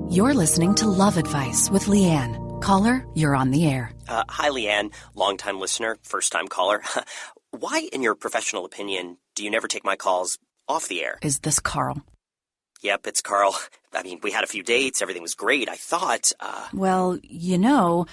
You're listening to Love Advice with Leanne. Caller, you're on the air. Hi, Leanne. Long-time listener, first-time caller. Why, in your professional opinion, do you never take my calls off the air? Is this Carl? Yep, it's Carl. I mean, we had a few dates. Everything was great. I thought, Well, you know,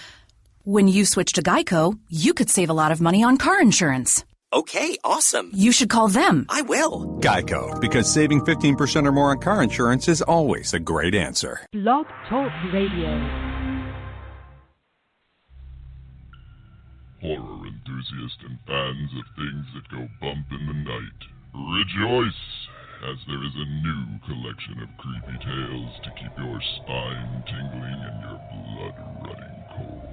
when you switch to Geico, you could save a lot of money on car insurance. Okay, awesome. You should call them. I will. Geico, because saving 15% or more on car insurance is always a great answer. Blog Talk Radio. Horror enthusiasts and fans of things that go bump in the night, rejoice, as there is a new collection of creepy tales to keep your spine tingling and your blood running cold.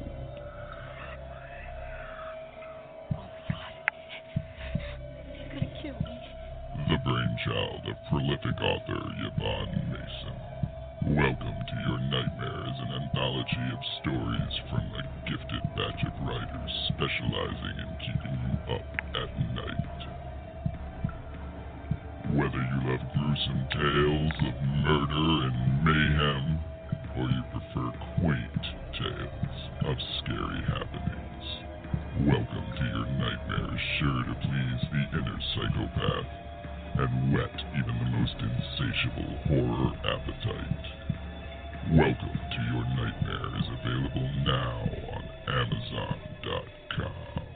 The brainchild of prolific author Yvonne Mason. Welcome to Your Nightmare is an anthology of stories from a gifted batch of writers specializing in keeping you up at night. Whether you love gruesome tales of murder and mayhem, or you prefer quaint tales of scary happenings, welcome to Your Nightmare is sure to please the inner psychopath and whet even the most insatiable horror appetite. Welcome to Your Nightmare is available now on Amazon.com.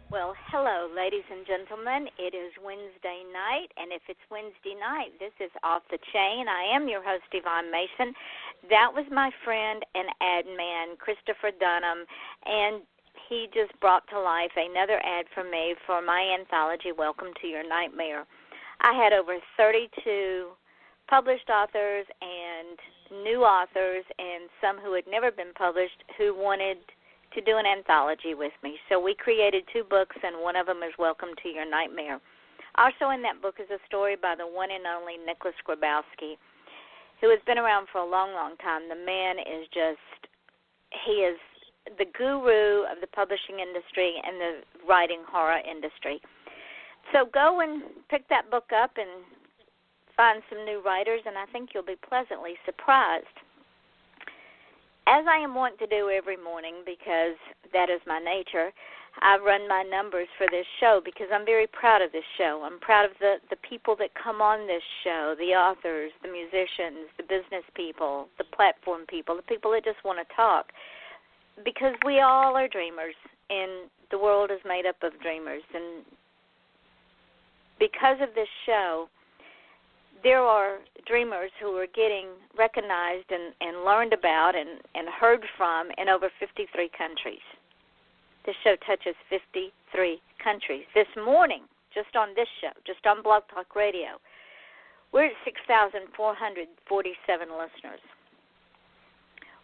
Well, hello, ladies and gentlemen. It is Wednesday night, and if it's Wednesday night, this is Off the Chain. I am your host, Yvonne Mason. That was my friend and ad man, Christopher Dunham, and he just brought to life another ad for me for my anthology, Welcome to Your Nightmare. I had over 32 published authors and new authors and some who had never been published who wanted to do an anthology with me. So we created 2 books, and one of them is Welcome to Your Nightmare. Also in that book is a story by the one and only Nicholas Grabowski, who has been around for a long, long time. The man is he is the guru of the publishing industry and the writing horror industry. So go and pick that book up and find some new writers, and I think you'll be pleasantly surprised. As I am wont to do every morning, because that is my nature, I run my numbers for this show because I'm very proud of this show. I'm proud of the people that come on this show, the authors, the musicians, the business people, the platform people, the people that just want to talk. Because we all are dreamers, and the world is made up of dreamers. And because of this show, there are dreamers who are getting recognized and learned about and heard from in over 53 countries. This show touches 53 countries. This morning, just on this show, just on Blog Talk Radio, we're at 6,447 listeners,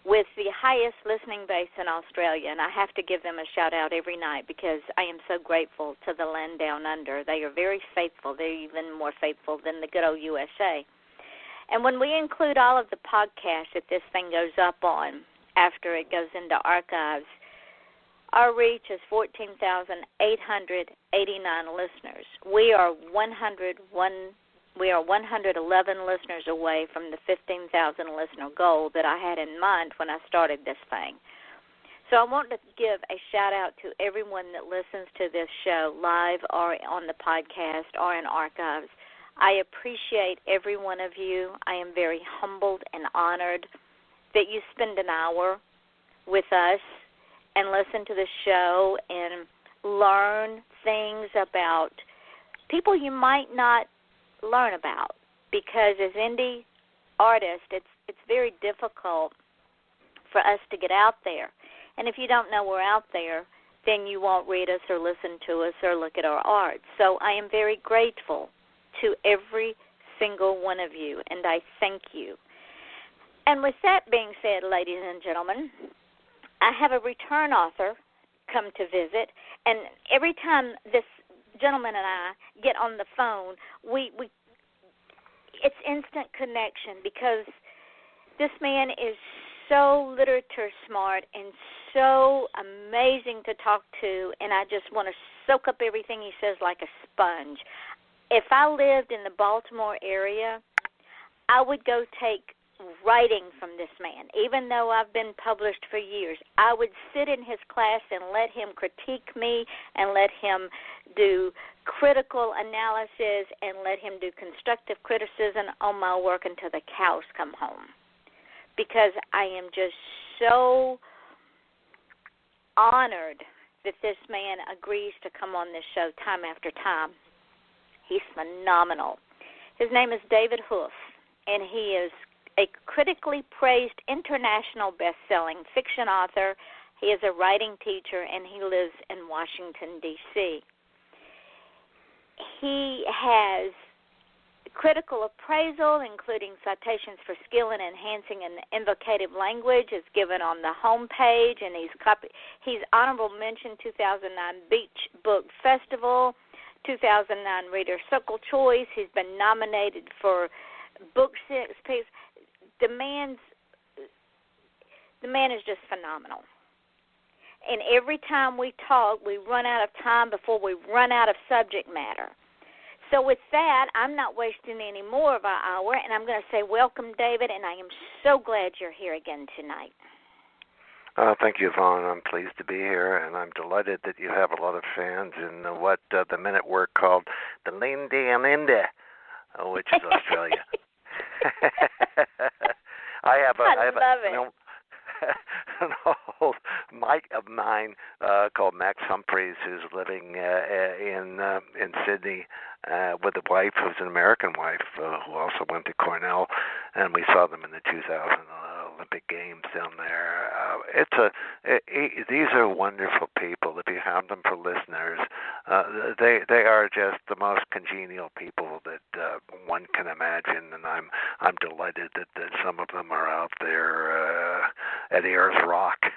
with the highest listening base in Australia, and I have to give them a shout-out every night because I am so grateful to the land down under. They are very faithful. They're even more faithful than the good old USA. And when we include all of the podcasts that this thing goes up on after it goes into archives, our reach is 14,889 listeners. We are 111 listeners away from the 15,000 listener goal that I had in mind when I started this thing. So I want to give a shout-out to everyone that listens to this show live or on the podcast or in archives. I appreciate every one of you. I am very humbled and honored that you spend an hour with us and listen to the show and learn things about people you might not learn about, because as indie artists, it's very difficult for us to get out there. And if you don't know we're out there, then you won't read us or listen to us or look at our art. So I am very grateful to every single one of you, and I thank you. And with that being said, ladies and gentlemen, I have a return author come to visit, and every time this gentleman and I get on the phone, it's instant connection, because this man is so literature smart and so amazing to talk to, and I just want to soak up everything he says like a sponge. If I lived in the Baltimore area, I would go take writing from this man. Even though I've been published for years, I would sit in his class and let him critique me and let him do critical analysis and let him do constructive criticism on my work until the cows come home. Because I am just so honored that this man agrees to come on this show time after time. He's phenomenal. His name is David Hoof, and he is a critically praised international best-selling fiction author. He is a writing teacher, and he lives in Washington, D.C. He has critical appraisal, including citations for skill in enhancing an evocative language, is given on the home page, and he's honorable mention 2009 Beach Book Festival, 2009 Reader Circle Choice. He's been nominated for Booksense. The man is just phenomenal. And every time we talk, we run out of time before we run out of subject matter. So with that, I'm not wasting any more of our hour, and I'm going to say welcome, David, and I am so glad you're here again tonight. Thank you, Yvonne. I'm pleased to be here, and I'm delighted that you have a lot of fans in what the Minute Work called the Lindy and Indy, which is Australia. I have an old mate of mine called Max Humphreys, who's living in Sydney with a wife who's an American wife who also went to Cornell, and we saw them in the 2000 Olympic Games down there. These are wonderful people. If you have them for listeners, they are just the most congenial people that one can imagine, and I'm delighted that some of them are out there at Ayers Rock.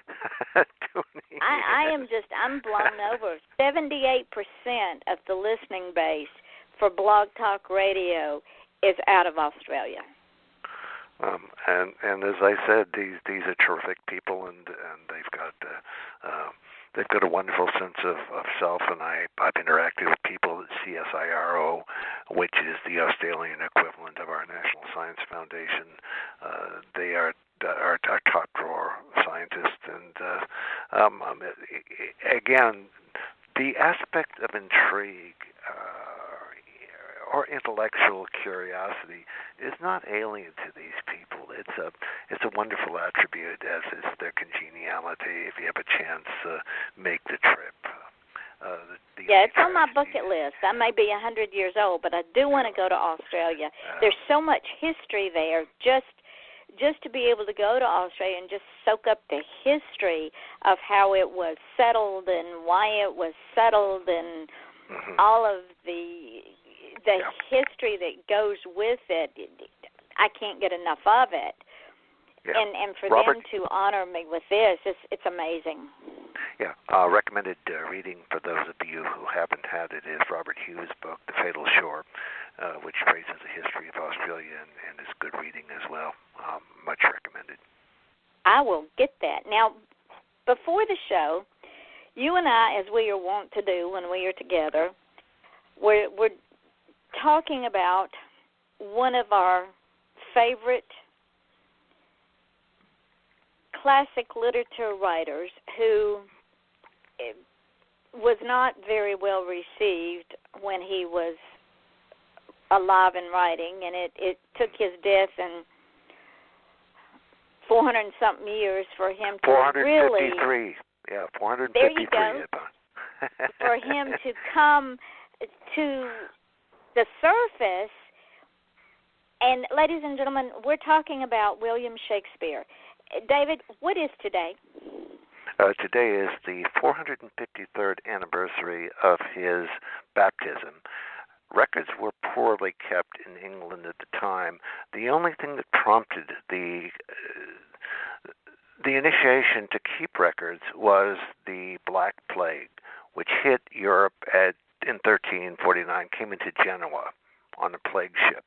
I'm blown over. 78% of the listening base for Blog Talk Radio is out of Australia. And as I said, these are terrific people, and they've got a wonderful sense of self. And I've interacted with people at CSIRO, which is the Australian equivalent of our National Science Foundation. They are our top drawer scientists, and again, the aspect of intrigue or intellectual curiosity is not alien to these people. It's a wonderful attribute, as is their congeniality. If you have a chance, make the trip. It's on my bucket list. I may be 100 years old, but I do want to go to Australia. There's so much history there. Just to be able to go to Australia and just soak up the history of how it was settled and why it was settled and all of the history that goes with it, I can't get enough of it. Yeah. And for Robert, them to honor me with this, it's amazing. Yeah, recommended reading for those of you who haven't had it is Robert Hughes' book, The Fatal Shore, which traces the history of Australia and is good reading as well. Much recommended. I will get that. Now, before the show, you and I, as we are wont to do when we are together, we're talking about one of our favorite classic literature writers who was not very well received when he was alive and writing, and it took his death and 400-something years for him to 453. Yeah, 453. There you go. For him to come to the surface. And ladies and gentlemen, we're talking about William Shakespeare. David, what is today? Today is the 453rd anniversary of his baptism. Records were poorly kept in England at the time. The only thing that prompted the initiation to keep records was the Black Plague, which hit Europe in 1349, came into Genoa on a plague ship.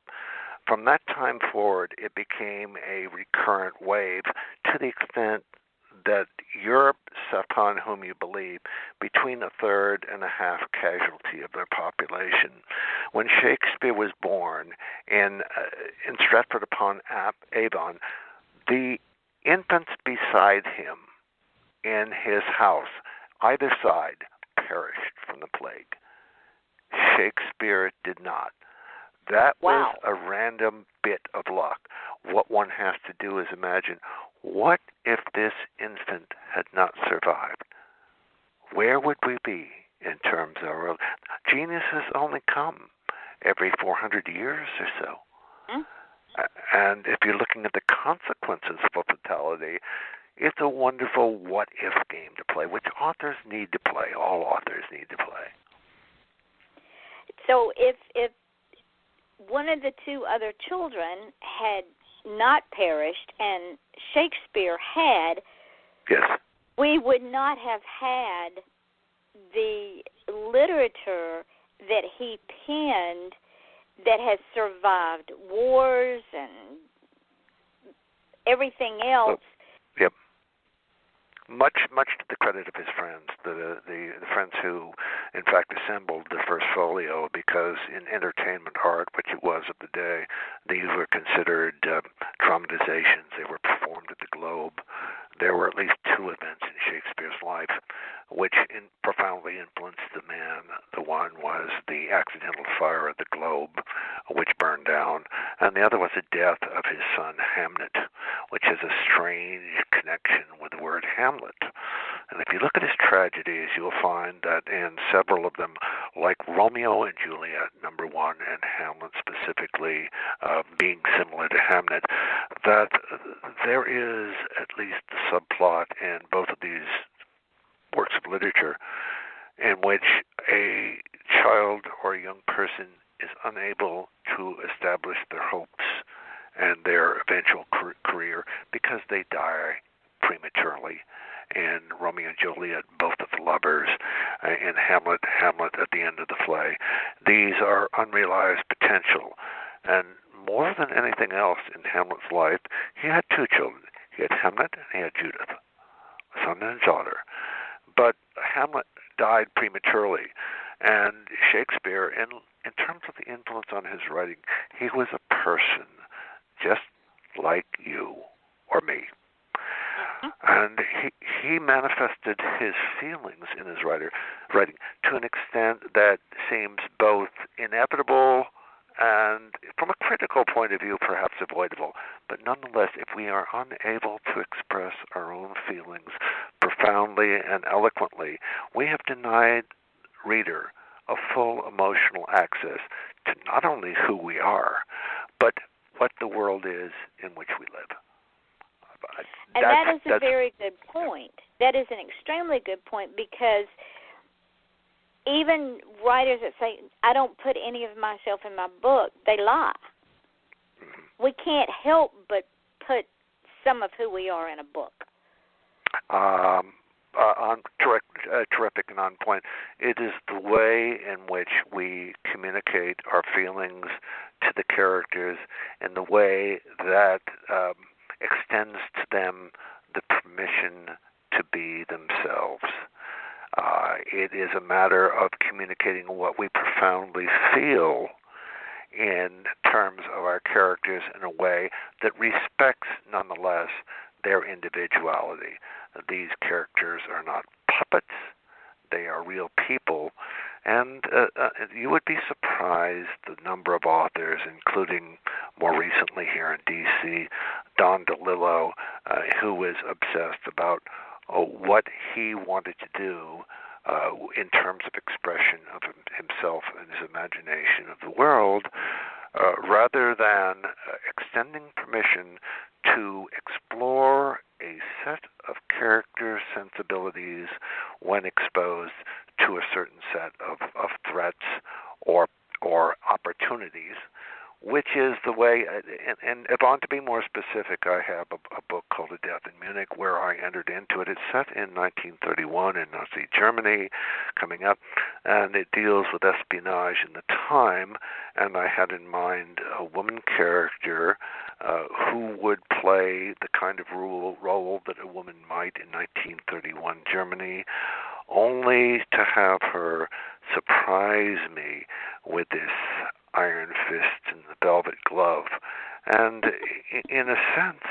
From that time forward, it became a recurrent wave to the extent that Europe set upon whom you believe between a third and a half casualty of their population. When Shakespeare was born in Stratford upon Avon, the infants beside him in his house, either side, perished from the plague. Shakespeare did not. That was a random bit of luck. What one has to do is imagine, what if this infant had not survived? Where would we be in terms of our geniuses only come every 400 years or so. And if you're looking at the consequences of fatality, it's a wonderful what-if game to play, which authors need to play. All authors need to play. So if one of the two other children had not perished and Shakespeare had, yes, we would not have had the literature that he penned that has survived wars and everything else. Yep. Much to the credit of his friends, the friends who, in fact, assembled the first folio, because in entertainment art, which it was of the day, these were considered dramatizations. They were performed at the Globe. There were at least two events in Shakespeare's life which profoundly influenced the man. The one was the accidental fire at the Globe, which burned down, and the other was the death of his son Hamnet, which has a strange connection with the word Hamlet. And if you look at his tragedies, you'll find that in several of them, like Romeo and Juliet, number one, and Hamlet specifically being similar to Hamnet, that there is at least a subplot in both of these works of literature in which a child or a young person is unable to establish their hopes and their eventual career because they die prematurely. In Romeo and Juliet, both of the lovers. In Hamlet at the end of the play. These are unrealized potential. And more than anything else in Hamlet's life, he had two children. He had Hamlet and he had Judith, a son and a daughter. But Hamlet died prematurely. And Shakespeare, in terms of the influence on his writing, he was a person just like you or me. And he manifested his feelings in his writing to an extent that seems both inevitable and, from a critical point of view, perhaps avoidable. But nonetheless, if we are unable to express our own feelings profoundly and eloquently, we have denied reader a full emotional access to not only who we are, but what the world is in which we live. And that is a very good point. That is an extremely good point, because even writers that say, I don't put any of myself in my book, they lie. We can't help but put some of who we are in a book. Terrific and on point. It is the way in which we communicate our feelings to the characters and the way that extends to them the permission to be themselves. It is a matter of communicating what we profoundly feel in terms of our characters in a way that respects, nonetheless, their individuality. These characters are not puppets. They are real people. And you would be surprised the number of authors, including more recently here in D.C., Don DeLillo, who was obsessed about what he wanted to do in terms of expression of himself and his imagination of the world, rather than extending permission to explore a set of character sensibilities when exposed to a certain set of threats or opportunities, which is the way, and Yvonne, to be more specific, I have a book called A Death in Munich where I entered into it. It's set in 1931 in Nazi Germany coming up, and it deals with espionage in the time, and I had in mind a woman character who would play the kind of role that a woman might in 1931 Germany, only to have her surprise me with this iron fist and the velvet glove, and in a sense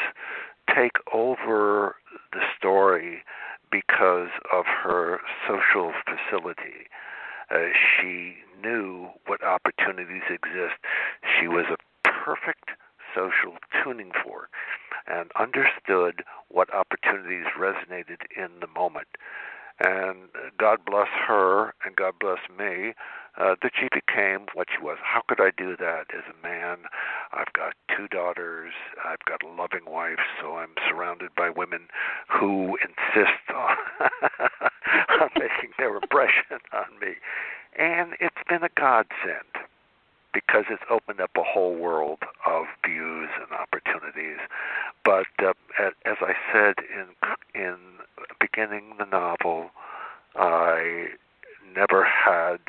take over the story because of her social facility. She knew what opportunities exist. She was a perfect social tuning fork and understood what opportunities resonated in the moment. And God bless her and God bless me that she became what she was. How could I do that as a man? I've got 2 daughters. I've got a loving wife, so I'm surrounded by women who insist on, on making their impression on me. And it's been a godsend because it's opened up a whole world of views and opportunities. But as I said in beginning the novel, I never had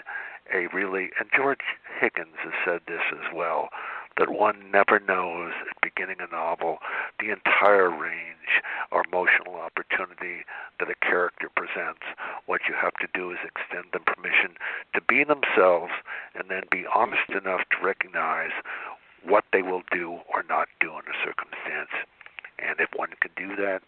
a really, and George Higgins has said this as well, that one never knows at beginning a novel the entire range or emotional opportunity that a character presents. What you have to do is extend them permission to be themselves and then be honest enough to recognize what they will do or not do in a circumstance. And if one can do that,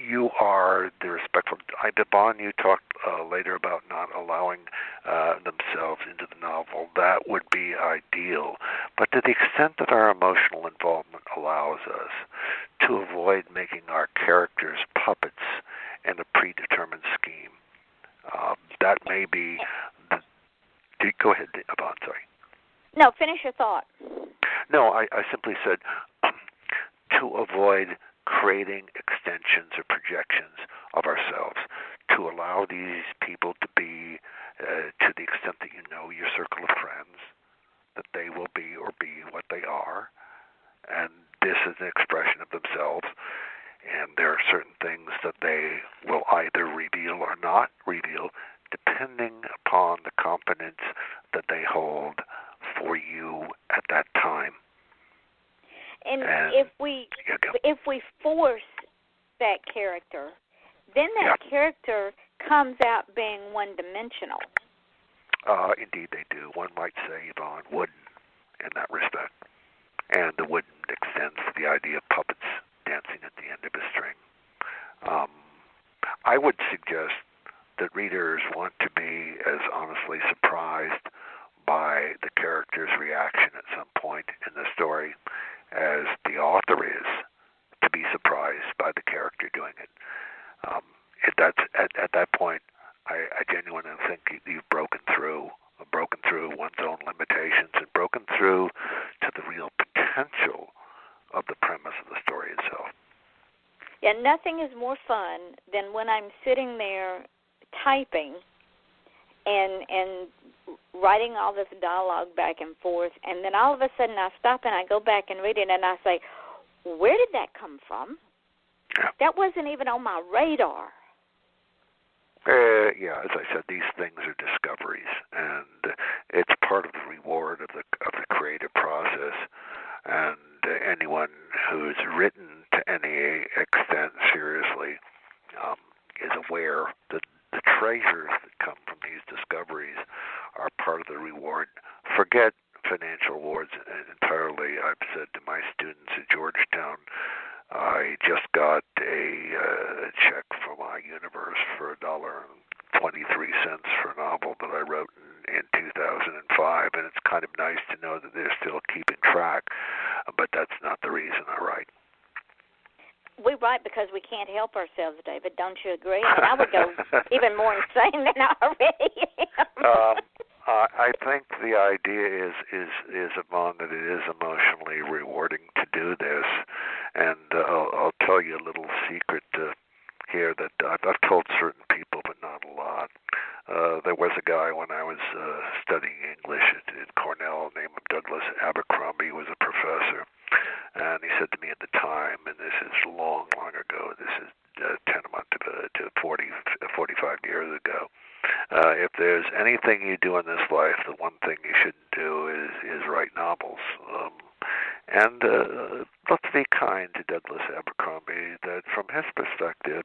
you are the respectful. Devon, you talked later about not allowing themselves into the novel. That would be ideal. But to the extent that our emotional involvement allows us to avoid making our characters puppets in a predetermined scheme, that may be. Go ahead, Devon, sorry. No, finish your thought. No, I simply said to avoid creating extensions or projections of ourselves, to allow these people to be, to the extent that you know your circle of friends, that they will be or be what they are, and this is an expression of themselves, and there are certain things that they will either reveal or not reveal, depending upon the confidence that they hold for you at that time. And if we force that character, then that character comes out being one-dimensional. Indeed they do. One might say Yvonne wooden in that respect. And the wooden extends to the idea of puppets dancing at the end of a string. I would suggest that readers want to be as honestly surprised by the character's reaction at some point in the story as the author is to be surprised by the character doing it. At that point, I genuinely think you've broken through one's own limitations and broken through to the real potential of the premise of the story itself. Yeah, nothing is more fun than when I'm sitting there typing and writing all this dialogue back and forth, and then all of a sudden I stop and I go back and read it, and I say, where did that come from? Yeah. That wasn't even on my radar. As I said, these things are discoveries, and it's part of the reward of the creative process. And anyone who's written to any extent seriously is aware that the treasures that come from these discoveries are part of the reward. Forget financial rewards entirely. I've said to my students at Georgetown, I just got a check from my universe for $1.23 for a novel that I wrote in 2005, and it's kind of nice to know that they're still keeping track, but that's not the reason I write. We write because we can't help ourselves, David. Don't you agree? I mean, I would go even more insane than I already am. I think the idea is Yvonne, that it is emotionally rewarding to do this, and I'll tell you a little secret here that I've told certain people, but not a lot. There was a guy when I was studying English at Cornell named Douglas Abercrombie, who was a professor, and he said to me at the time, and this is long ago, this is tantamount to 45 years ago, if there's anything you do in this life, the one thing you shouldn't do is write novels. And let's be kind to Douglas Abercrombie that from his perspective,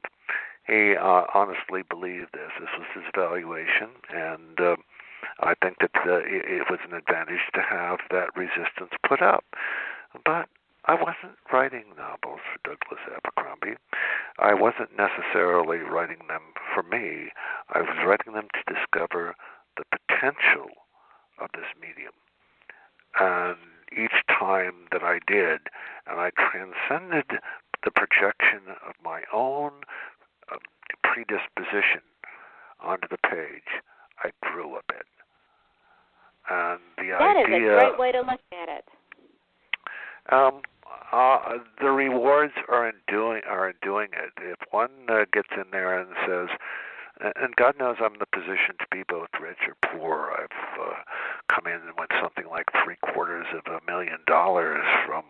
he honestly believed this. This was his evaluation, and I think that it was an advantage to have that resistance put up. But I wasn't writing novels for Douglas Abercrombie. I wasn't necessarily writing them for me. I was writing them to discover the potential of this medium. And each time that I did, and I transcended the projection of my own predisposition onto the page, I grew a bit. And the that idea... is a great way to look at it. The rewards are in doing it. If one gets in there and says, and God knows I'm in the position to be both rich or poor. I've come in with something like $750,000 from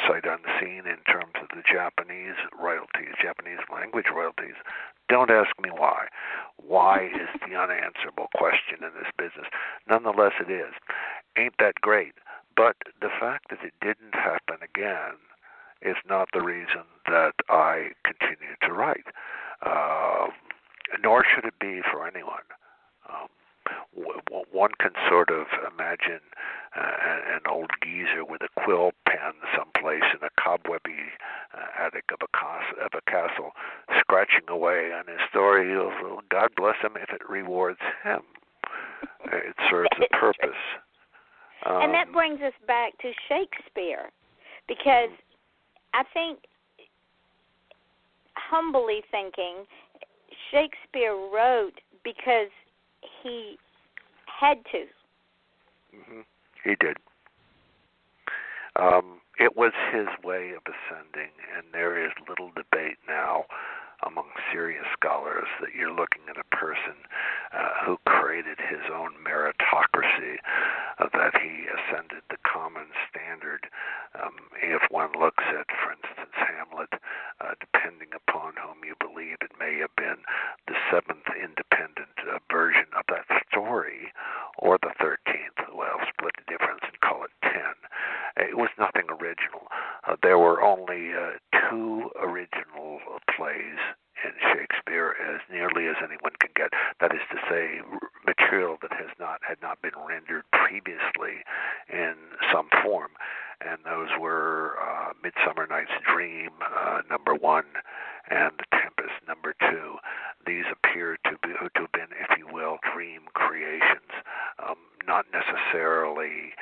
sight unseen in terms of the Japanese royalties, Japanese language royalties. Don't ask me why. Why is the unanswerable question in this business. Nonetheless, it is. Ain't that great? But the fact that it didn't happen again is not the reason that I continue to write. Nor should it be for anyone. One can sort of imagine an old geezer with a quill pen someplace in a cobwebby attic of a castle, scratching away on his story. God bless him if it rewards him. It serves a purpose. And that brings us back to Shakespeare, because I think, humbly thinking, Shakespeare wrote because he had to. Mm-hmm. He did. It was his way of ascending, and there is little debate now among serious scholars that you're looking at a person who created his own meritocracy, that he ascended the common standard. If one looks at, for instance, Hamlet, depending upon whom you believe, it may have been the seventh independent version of that story, or the 13th. Well, split the difference and call it 10. It was nothing original. There were only two original plays in Shakespeare, as nearly as anyone can get. That is to say, material that had not been rendered previously in some form. And those were Midsummer Night's Dream, number 1, and The Tempest, number 2. These appear to have been, if you will, dream creations, not necessarily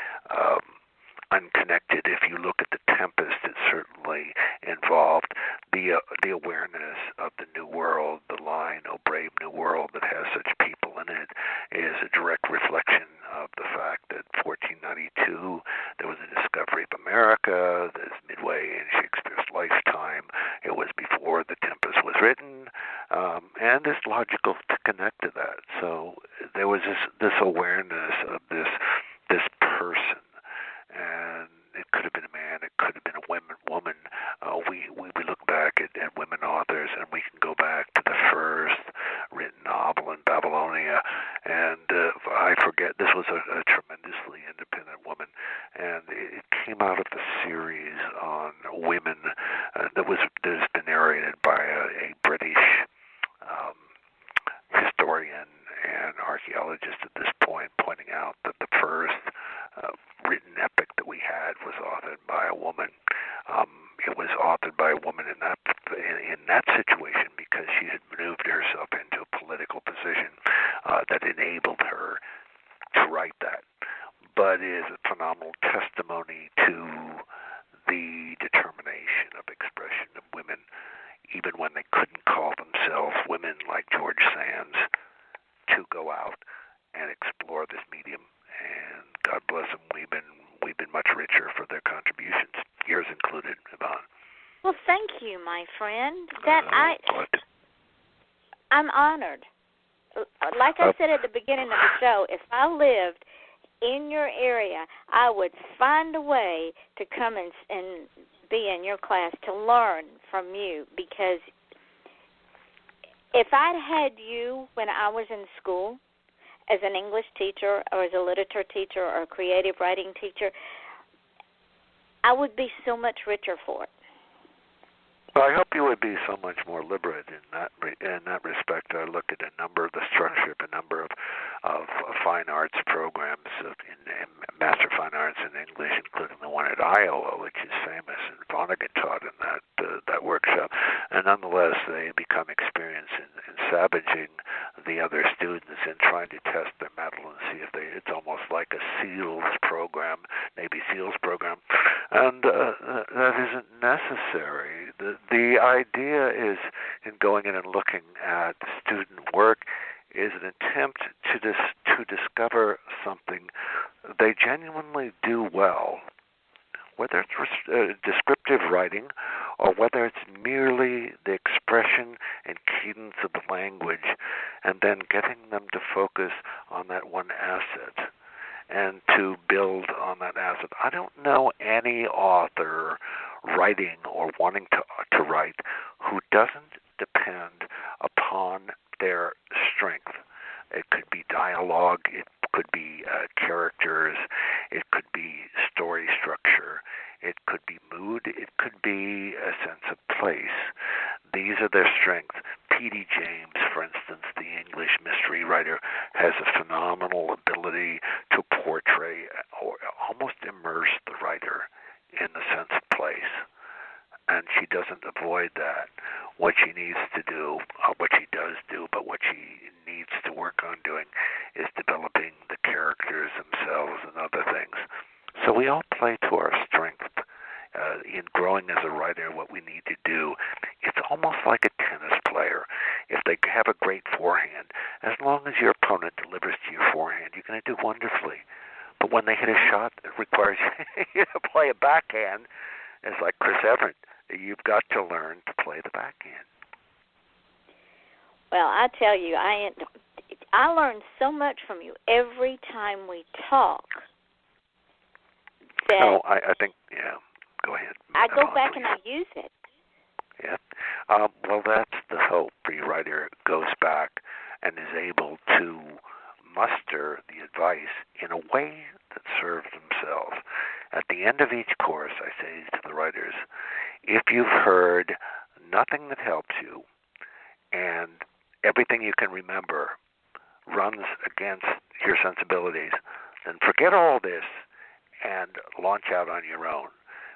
unconnected. If you look at The Tempest, it certainly involved the awareness of the New World. The line, "Oh, brave New World that has such people in it," is a direct reflection of the fact that 1492, there was a discovery of America. That's midway in Shakespeare's lifetime. It was before The Tempest was written, and it's logical to connect to that. So there was this awareness of this person. And it could have been a man, it could have been a woman. We look back at women authors, and we can go back to the first written novel in Babylonia, and I forget, this was a tremendously independent woman, and it came out of the series on women that has been narrated by a British historian and archaeologist at this point, pointing out that the first written epic that we had was authored by a woman. It was authored by a woman in that situation because she had maneuvered herself into a political position that enabled her to write that. But it is a phenomenal testimony to the determination of expression of women, even when they couldn't call themselves women like George Sands, to go out and explore this medium. And God bless them, we've been much richer for their contributions, yours included, Yvonne. Well, thank you, my friend. I'm honored. Like I said at the beginning of the show, if I lived in your area, I would find a way to come and be in your class to learn from you, because if I'd had you when I was in school, as an English teacher or as a literature teacher or a creative writing teacher, I would be so much richer for it. Well, I hope you would be so much more literate in that respect. I look at a number of the structure, a number of fine arts programs in Master Fine Arts in English, including the one at Iowa, which is famous, and Vonnegut taught in that workshop. And nonetheless, they become experienced in savaging the other students and trying to test their mettle and see if it's almost like a SEALs program, Navy SEALs program, and that isn't necessary. The idea is, in going in and looking at student work, is an attempt to discover something they genuinely do well, whether it's descriptive writing or whether it's merely the expression and cadence of the language, and then getting them to focus on that one asset and to build on that asset. I don't know any author writing or wanting to write who doesn't depend upon their strength. It could be dialogue, it could be characters, it could be story structure, it could be mood, it could be a sense of place. These are their strengths. P.D. James, for instance, the English mystery writer, has a phenomenal ability to portray or almost immerse the writer in the sense of place. And she doesn't avoid that. What she needs to do, what she does do, but what she needs to work on doing is developing the characters themselves and other things. So we all play to our strength. In growing as a writer, what we need to do, it's almost like a tennis player. If they have a great forehand, as long as your opponent delivers to your forehand, you're going to do wonderfully. But when they hit a shot that requires you to play a backhand, it's like Chris Evert. You've got to learn to play the backhand. Well, I tell you, I learn so much from you every time we talk. I think, yeah, go ahead. I go back and I use it. Yeah. Well, that's the hope. The writer goes back and is able to muster the advice in a way that serves themselves. At the end of each course, I say to the writers, if you've heard nothing that helps you and everything you can remember runs against your sensibilities, then forget all this and launch out on your own,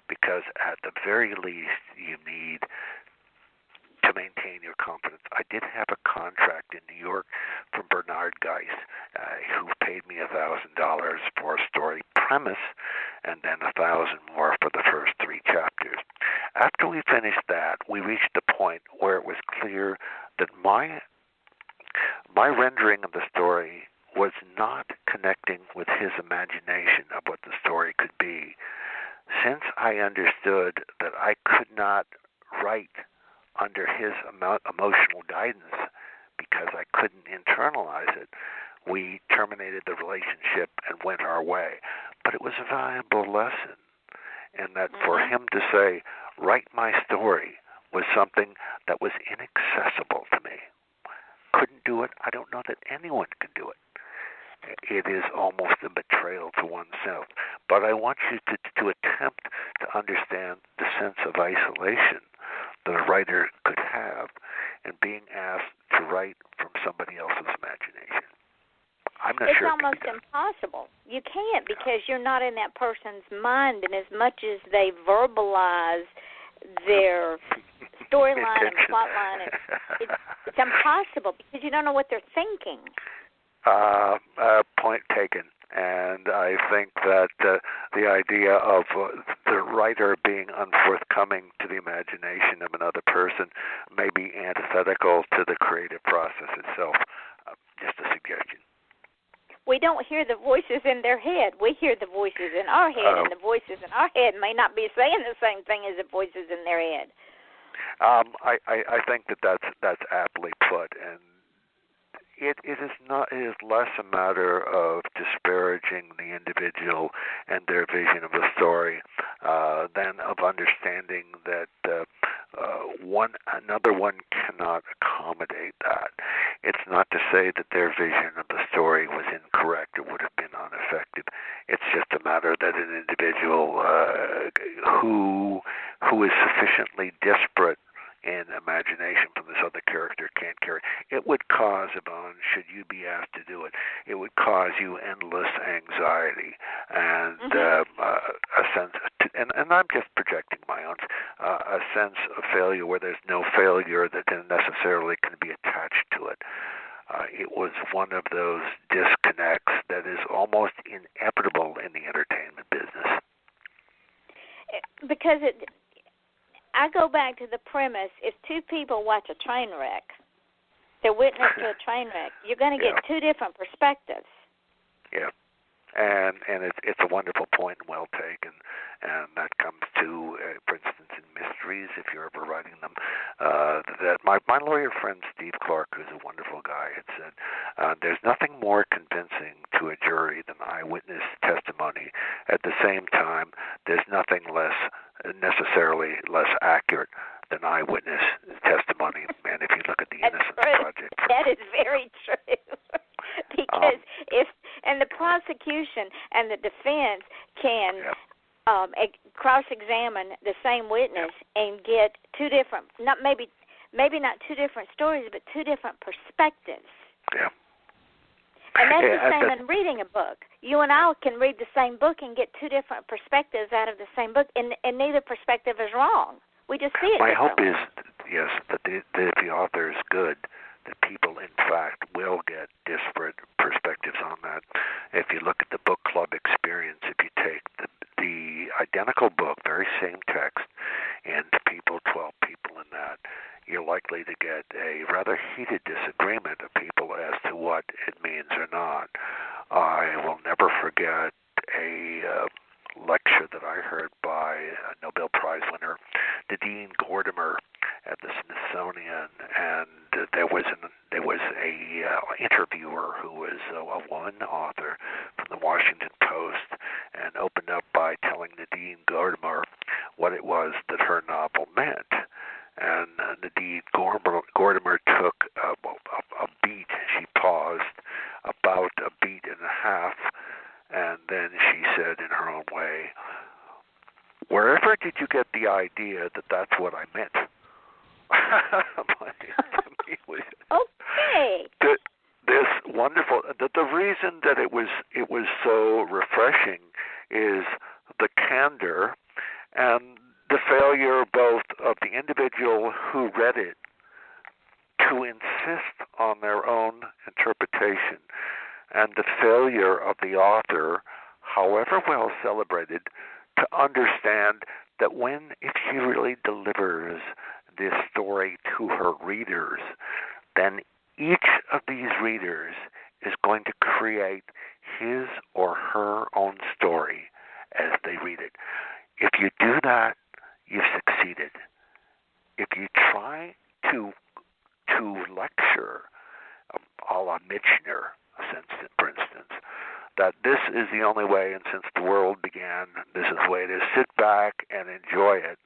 because at the very least you need to maintain your confidence. I did have a contract in New York from Bernard Geis, who paid me $1,000 for a story premise and then $1,000 more for the first 3 chapters. After we finished that, we reached a point where it was clear that my rendering of the story was not connecting with his imagination of what the story could be. Since I understood that I could not write under his emotional guidance because I couldn't internalize it, we terminated the relationship and went our way. But it was a valuable lesson, and that for him to say, write my story, was something that was inaccessible to me. Couldn't do it. I don't know that anyone can do it. It is almost a betrayal to oneself. But I want you to attempt to understand the sense of isolation that a writer could have in being asked to write from somebody else's imagination. I'm not it's sure almost impossible. You can't, because you're not in that person's mind, and as much as they verbalize their storyline and plot line, it's impossible because you don't know what they're thinking. Point taken. And I think that the idea of the writer being unforthcoming to the imagination of another person may be antithetical to the creative process itself. Just a suggestion. We don't hear the voices in their head. We hear the voices in our head, and the voices in our head may not be saying the same thing as the voices in their head. I think that's aptly put, and it is less a matter of disparaging the individual and their vision of the story than of understanding that another one cannot accommodate that. It's not to say that their vision of the story was incorrect or would have been ineffective. It's just a matter that an individual who is sufficiently disparate in imagination from this other character can't carry. It would cause, Yvonne, should you be asked to do it, it would cause you endless anxiety and a sense, and I'm just projecting my own, a sense of failure where there's no failure that necessarily can be attached to it. It was one of those disconnects that is almost inevitable in the entertainment business. Because I go back to the premise, if two people watch a train wreck, they're witness to a train wreck, you're going to get two different perspectives. Yeah. And it's a wonderful point and well taken, and that comes to, for instance, in mysteries, if you're ever writing them, that my lawyer friend Steve Clark, who's a wonderful guy, had said, there's nothing more convincing to a jury than eyewitness testimony. At the same time, there's nothing necessarily less accurate than eyewitness testimony. And if you look at the Innocence Project, that is very true. Because and the prosecution and the defense can cross-examine the same witness and get two different, maybe not two different stories, but two different perspectives. Yeah. And that's the same in reading a book. You and I can read the same book and get two different perspectives out of the same book, and neither perspective is wrong. We just see it My differently. hope is, yes, that if the author is good, that people, in fact, will get disparate perspectives on that. If you look at the book club experience, if you take the identical book, very same text, and 12 people in that, you're likely to get a rather heated disagreement of people as to what it means or not. I will never forget a lecture that I heard by a Nobel Prize winner, Nadine Gordimer, at the Smithsonian, and there was a interviewer who was a woman author from the Washington Post, and opened up by telling Nadine Gordimer what it was that her novel meant. And Nadine Gordimer took a beat. She paused about a beat and a half, and then she said in her own way, "Wherever did you get the idea that that's what I meant?" Okay. This wonderful. The reason that it was so refreshing is the candor and the failure both of the individual who read it to insist on their own interpretation, and the failure of the author, however well celebrated, to understand that if she really delivers this story to her readers, then each of these readers is going to create his or her own story as they read it. If you do that, you've succeeded. If you try to lecture, a la Michener, for instance, that this is the only way, and since the world began, this is the way it is, sit back and enjoy it,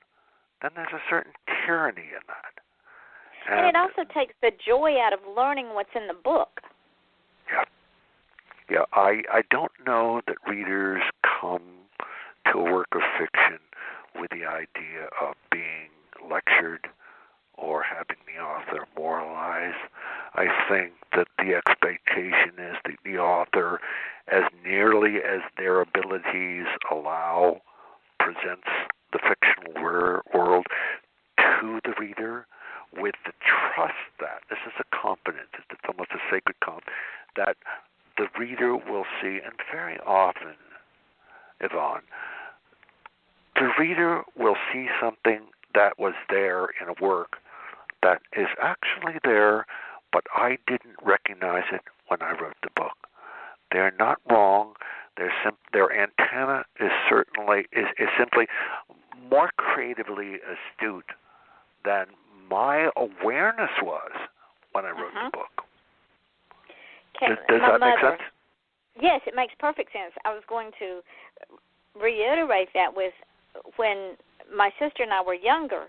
then there's a certain tyranny in that. And it also takes the joy out of learning what's in the book. Yeah. I don't know that readers come to a work of fiction with the idea of being lectured or having the author moralize. I think that the expectation is that the author, as nearly as their abilities allow, presents the fictional world to the reader with the trust that, this is a confidence, it's almost a sacred confidence, that the reader will see, and very often, Yvonne, the reader will see something that was there in a work that is actually there, but I didn't recognize it when I wrote the book. They're not wrong. Their antenna is simply more creatively astute than my awareness was when I wrote the book. Does that make sense? Yes, it makes perfect sense. I was going to reiterate that with when my sister and I were younger,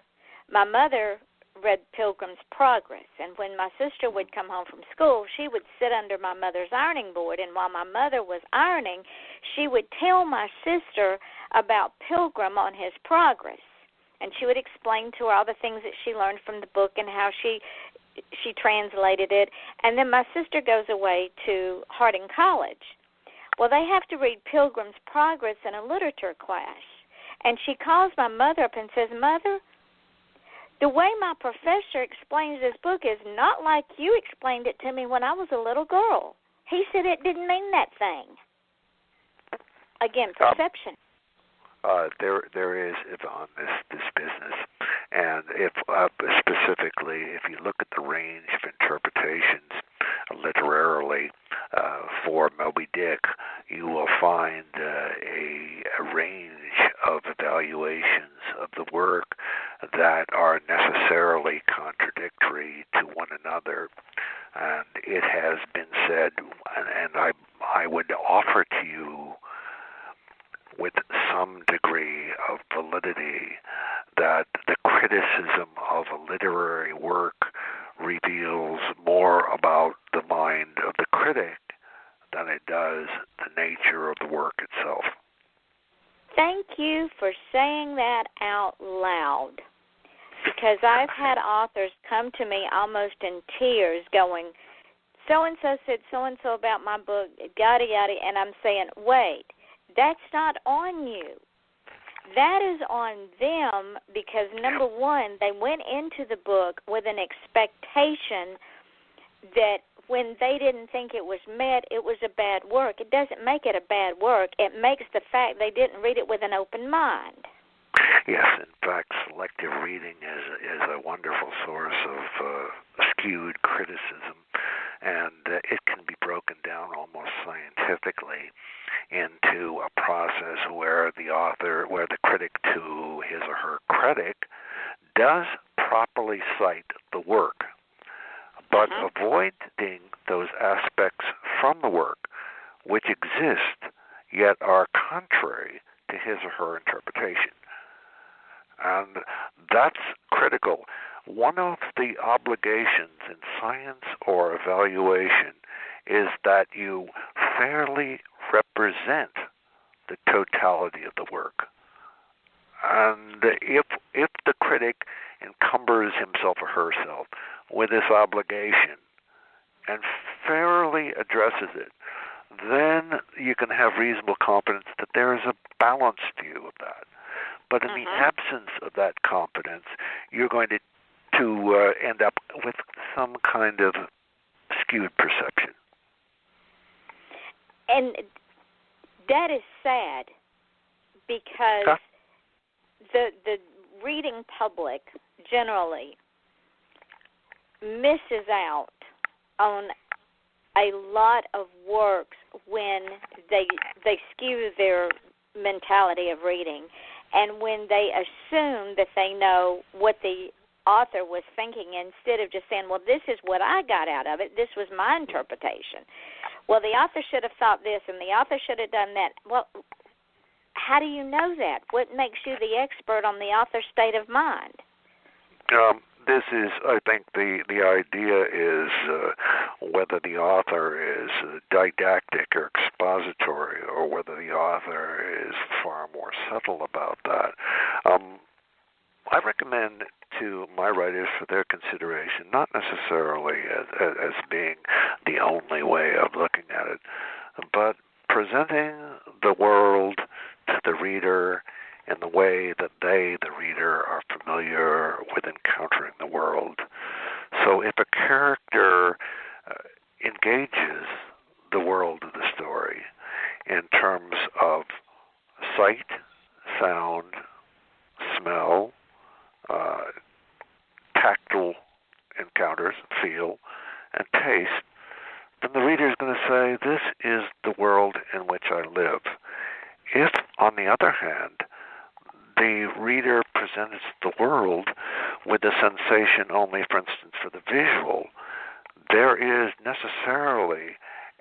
my mother read Pilgrim's Progress. And when my sister would come home from school, she would sit under my mother's ironing board, and while my mother was ironing, she would tell my sister about Pilgrim on his progress. And she would explain to her all the things that she learned from the book and how she translated it. And then my sister goes away to Harding College. Well, they have to read Pilgrim's Progress in a literature class. And she calls my mother up and says, Mother, the way my professor explains this book is not like you explained it to me when I was a little girl. He said it didn't mean that thing. Again, perception. There is, Yvonne, this business, and if specifically, if you look at the range of interpretations literarily for Moby Dick, you will find a range of evaluations of the work that are necessarily contradictory to one another. And it has been said, and I would offer to you with some degree of validity that the criticism of a literary work reveals more about the mind of the critic than it does the nature of the work itself. Thank you for saying that out loud, because I've had authors come to me almost in tears going, so-and-so said so-and-so about my book, yada, yada, and I'm saying, wait, that's not on you. That is on them because, number one, they went into the book with an expectation that when they didn't think it was met, it was a bad work. It doesn't make it a bad work. It makes the fact they didn't read it with an open mind. Yes, in fact, selective reading is a wonderful source of skewed criticism, and it can be broken down almost scientifically into a process where the critic to his or her critic does properly cite the work, but avoiding those aspects from the work which exist yet are contrary to his or her interpretation. And that's critical. One of the obligations in science or evaluation is that you fairly represent the totality of the work. And if the critic encumbers himself or herself with this obligation and fairly addresses it, then you can have reasonable confidence that there is a balanced view of that. But in the absence of that confidence, you're going to end up with some kind of skewed perception. And that is sad because the reading public generally misses out on a lot of works when they skew their mentality of reading, and when they assume that they know what the author was thinking instead of just saying, well, this is what I got out of it. This was my interpretation. Well, the author should have thought this, and the author should have done that. Well, how do you know that? What makes you the expert on the author's state of mind? This is, I think, the idea is whether the author is didactic or expository, or whether the author is far more subtle about that. I recommend to my writers for their consideration, not necessarily as being the only way of looking at it, but presenting the world to the reader in the way that they, the reader, are familiar with encountering the world. So if a character engages the world of the story in terms of sight, sound, smell, tactile encounters, feel, and taste, then the reader is going to say, this is the world in which I live. If, on the other hand, the reader presents the world with a sensation only, for instance, for the visual, there is necessarily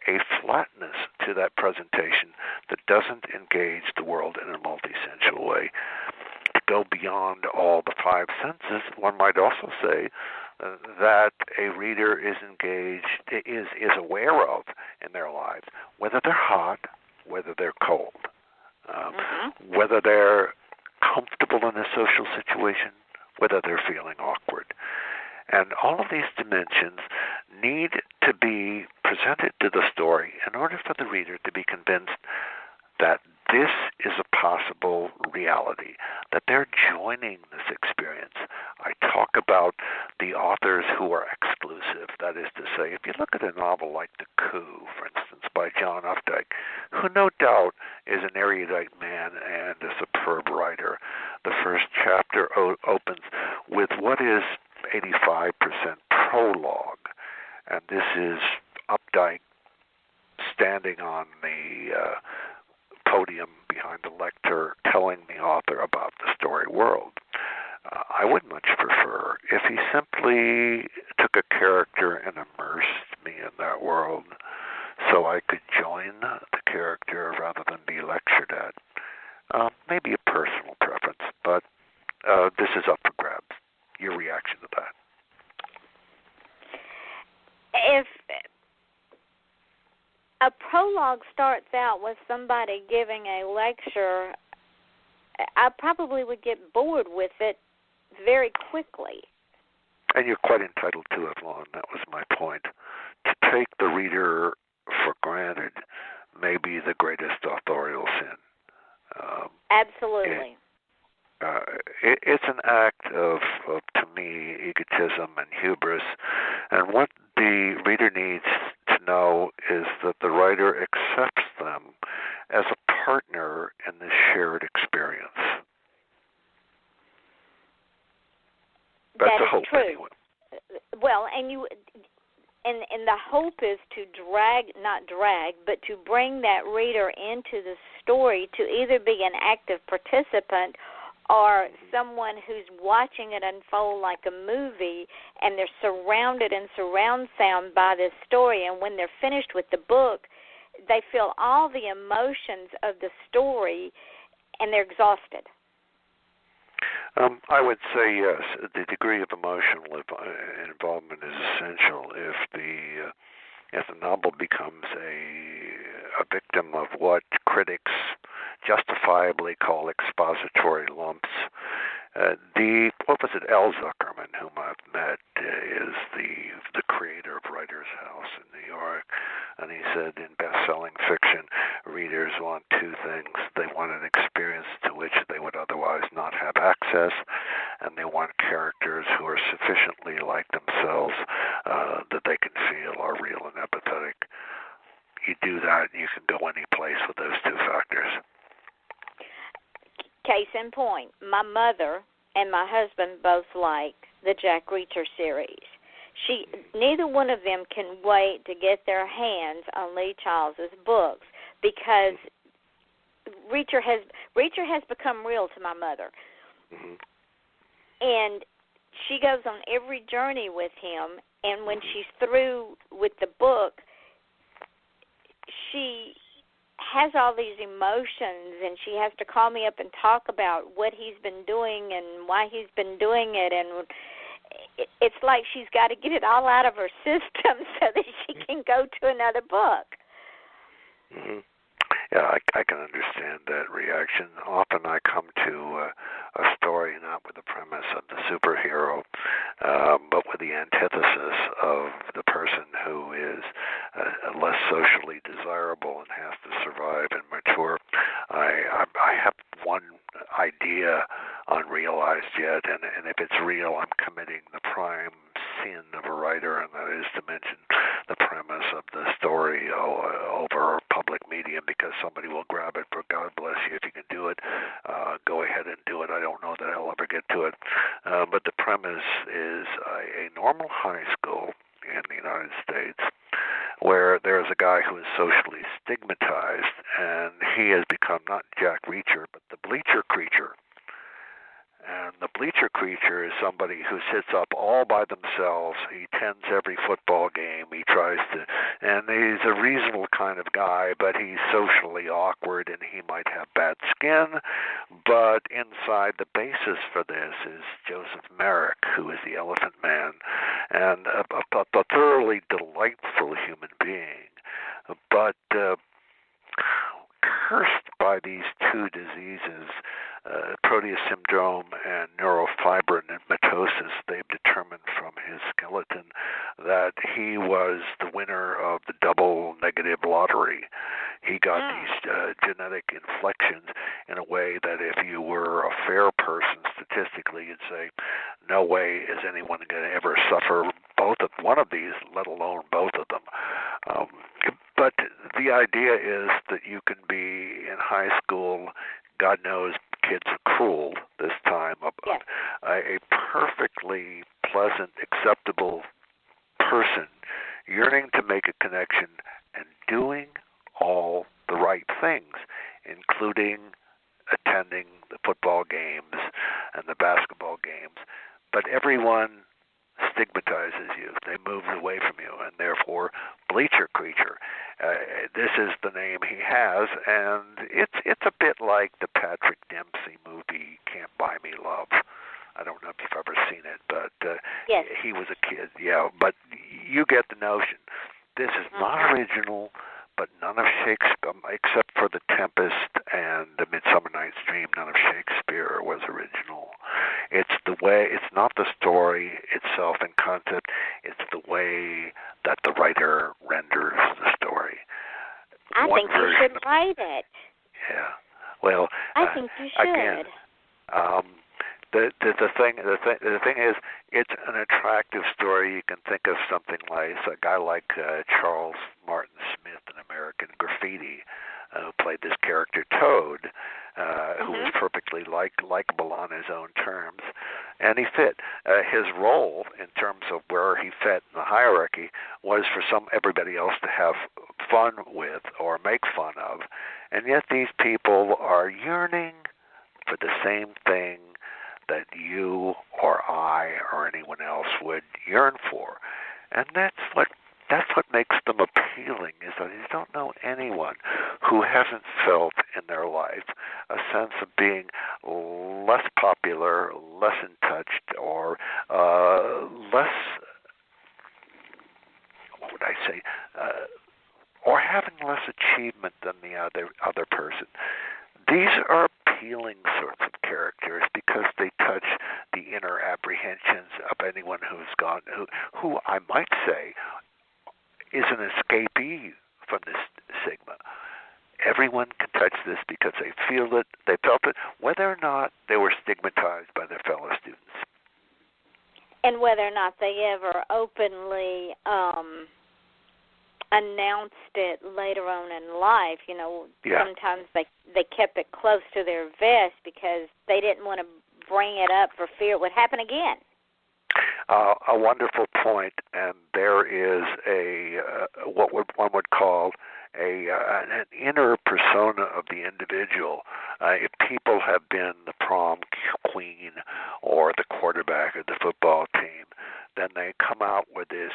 a flatness to that presentation that doesn't engage the world in a multisensual way. To go beyond all the five senses, one might also say that a reader is engaged, is aware of in their lives, whether they're hot, whether they're cold, whether they're comfortable in a social situation, whether they're feeling awkward. And all of these dimensions need to be presented to the story in order for the reader to be convinced that this is a possible reality, that they're joining this experience. I talk about the authors who are exclusive. That is to say, if you look at a novel like The Coup, for instance, by John Updike, who no doubt is an erudite man and a superb writer, the first chapter opens with what is 85% prologue, and this is Updike standing on the podium behind the lector telling the author about the story world. I would much prefer if he simply took a character and immersed me in that world so I could join the character rather than be lectured at. Maybe a personal preference, but this is up for grabs. Your reaction to that? If a prologue starts out with somebody giving a lecture, I probably would get bored with it very quickly. And you're quite entitled to it, Lon. That was my point. To take the reader for granted may be the greatest authorial sin. Absolutely. It's an act of, to me, egotism and hubris. And what the reader needs to know is that the writer accepts them as a partner in this shared experience. That's that a is hope, true. anyway. Well, and the hope is to but to bring that reader into the story to either be an active participant or someone who's watching it unfold like a movie, and they're surrounded in surround sound by this story, and when they're finished with the book, they feel all the emotions of the story, and they're exhausted. I would say yes. The degree of emotional involvement is essential. If the novel becomes a victim of what critics justifiably call expository lumps, L. Zuckerman, whom I've met, is the creator of Writer's House in New York, and he said in best-selling fiction, readers want two things. They want an experience to which they would otherwise not have access, and they want characters who are sufficiently like themselves that they can feel are real and empathetic. You do that, and you can go any place with those two factors. Case in point, my mother and my husband both like the Jack Reacher series. Neither one of them can wait to get their hands on Lee Child's books because Reacher has become real to my mother. Mm-hmm. And she goes on every journey with him, and when she's through with the book, she has all these emotions, and she has to call me up and talk about what he's been doing and why he's been doing it, and it's like she's got to get it all out of her system so that she can go to another book. Mm-hmm. Yeah, I can understand that reaction. Often I come to a story not with the premise of the superhero, but with the antithesis of the person who is less socially desirable and has to survive and mature. I have one idea unrealized yet, and if it's real, I'm committing the prime sin of a writer, and that is to mention the premise of the story over public medium because somebody will grab it. For God bless you if you can do it. Go ahead and do it. I don't know that I'll ever get to it. But the premise is a normal high school in the United States where there's a guy who is socially stigmatized, and he has become not Jack Reacher, but the bleacher creature. And the bleacher creature is somebody who sits up all by themselves. He attends every football game. He tries to, and he's a reasonable kind of guy, but he's socially awkward and he might have bad skin. But inside, the basis for this is Joseph Merrick, who is the Elephant Man, and a thoroughly delightful human being, but cursed by these two diseases, Proteus syndrome and neurofibromatosis. They've determined from his skeleton that he was the winner of the double negative lottery. He got these genetic inflections in a way that if you were a fair person, statistically, you'd say, no way is anyone going to ever suffer one of these, let alone both of them. But the idea is that you can be in high school, God knows kids are cruel this time, a perfectly pleasant, acceptable person yearning to make a connection and doing all the right things, including attending the football games and the basketball games. But everyone stigmatizes you. They move away from you, and therefore, bleacher creature. This is the name he has, and it's a bit like the Patrick Dempsey movie Can't Buy Me Love. I don't know if you've ever seen it, but yes. He was a kid, but you get the notion. This is not original, but none of Shakespeare, except for The Tempest and The Midsummer Night's Dream, none of Shakespeare was original. It's the way, it's not the story itself in concept, it's the way that the writer renders the story. I think you should write it. Yeah. Well, I think you should. Again, the thing is, it's an attractive story. You can think of something like a guy like Charles Martin Smith in American Graffiti, who played this character Toad, who was perfectly likable on his own terms, and he fit. His role, in terms of where he fit in the hierarchy, was for everybody else to have fun with or make fun of, and yet these people are yearning for the same thing that you or I or anyone else would yearn for. And that's what makes them appealing, is that you don't know anyone who hasn't felt in their life a sense of being less popular, less in touch, or less, what would I say, or having less achievement than the other person. These are appealing sorts of characters because they touch the inner apprehensions of anyone who I might say is an escapee from this stigma. Everyone can touch this because they felt it, whether or not they were stigmatized by their fellow students. And whether or not they ever openly announced it later on in life. Sometimes they kept it close to their vest because they didn't want to bring it up for fear it would happen again. A wonderful point, and there is what one would call an inner persona of the individual. If people have been the prom queen or the quarterback of the football team, then they come out with this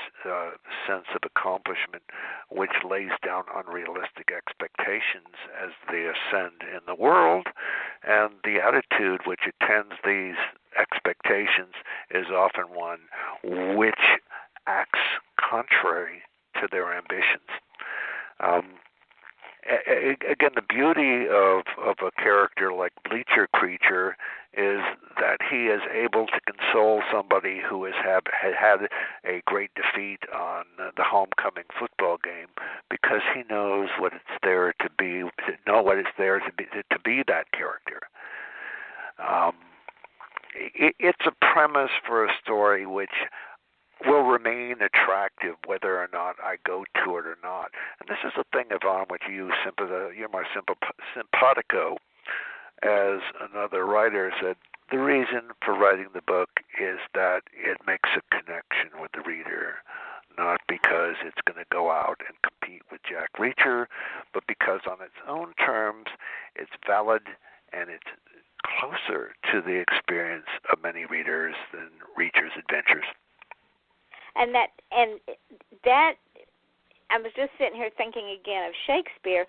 sense of accomplishment which lays down unrealistic expectations as they ascend in the world, and the attitude which attends these expectations is often one which acts contrary to their ambitions. Again, the beauty of a character like Bleacher Creature is that he is able to console somebody who has had a great defeat on the homecoming football game, because he knows what it's there to be, to be that character. It's a premise for a story which will remain attractive whether or not I go to it or not. And this is the thing, Yvonne, which you're my simpatico, as another writer said. The reason for writing the book is that it makes a connection with the reader, not because it's going to go out and compete with Jack Reacher, but because on its own terms it's valid and it's closer to the experience of many Reacher's adventures. And that I was just sitting here thinking again of Shakespeare,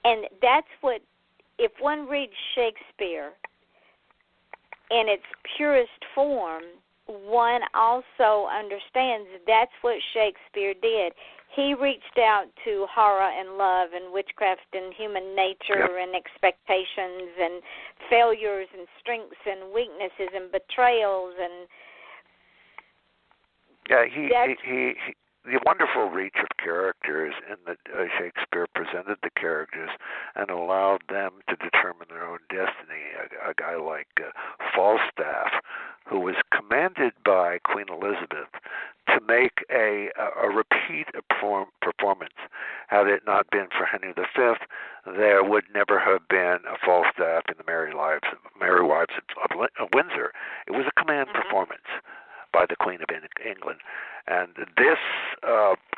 and that's what, if one reads Shakespeare in its purest form, one also understands that's what Shakespeare did. He reached out to horror and love and witchcraft and human nature and expectations and failures and strengths and weaknesses and betrayals and he the wonderful reach of characters in that Shakespeare presented the characters and allowed them to determine their own destiny. A guy like Falstaff, who was commanded by Queen Elizabeth to make a repeat performance. Had it not been for Henry V, there would never have been a Falstaff in the Merry Wives of Windsor. It was a command performance by the Queen of England. And this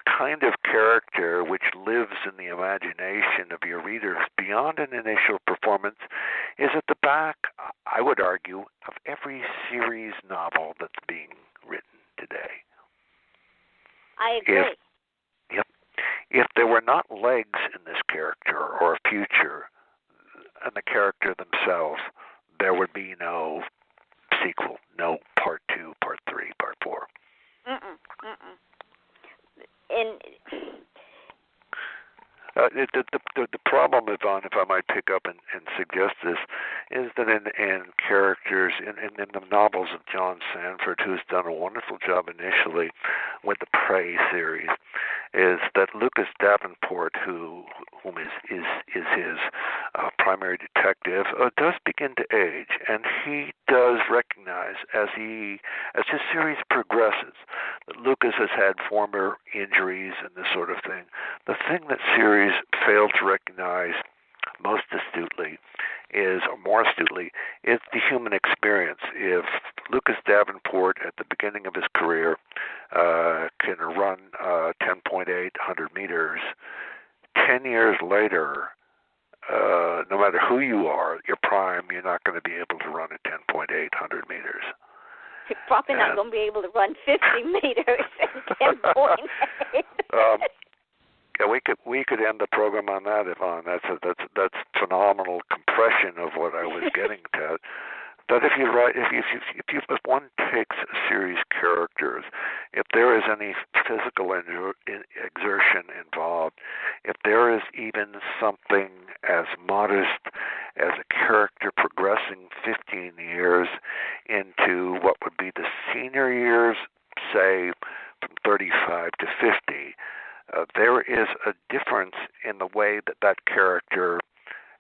kind of character, which lives in the imagination of your readers beyond an initial performance, is at the back, I would argue, of every series novel that's being written today. I agree. If there were not legs in this character or a future and the character themselves, there would be no sequel, no part 2, part 3, part 4. And the problem, Yvonne, if I might pick up and suggest this, is that in characters, in the novels of John Sanford, who's done a wonderful job initially with the Prey series, is that Lucas Davenport, whom is his primary detective, does begin to age, and he does recognize as his series progresses that Lucas has had former injuries and this sort of thing. The thing that series failed to recognize most astutely is the human experience. If Lucas Davenport at the beginning of his career can run 10.8 100 meters, 10 years later, no matter who you are, your prime, you're not going to be able to run at 10.8 100 meters. You're probably not going to be able to run 50 meters at 10.8. Yeah, we could end the program on that, Yvonne. That's phenomenal compression of what I was getting at. That if one takes a series characters, if there is any physical exertion involved, if there is even something as modest as a character progressing 15 years into what would be the senior years, say from 35 to 50, there is a difference in the way that character,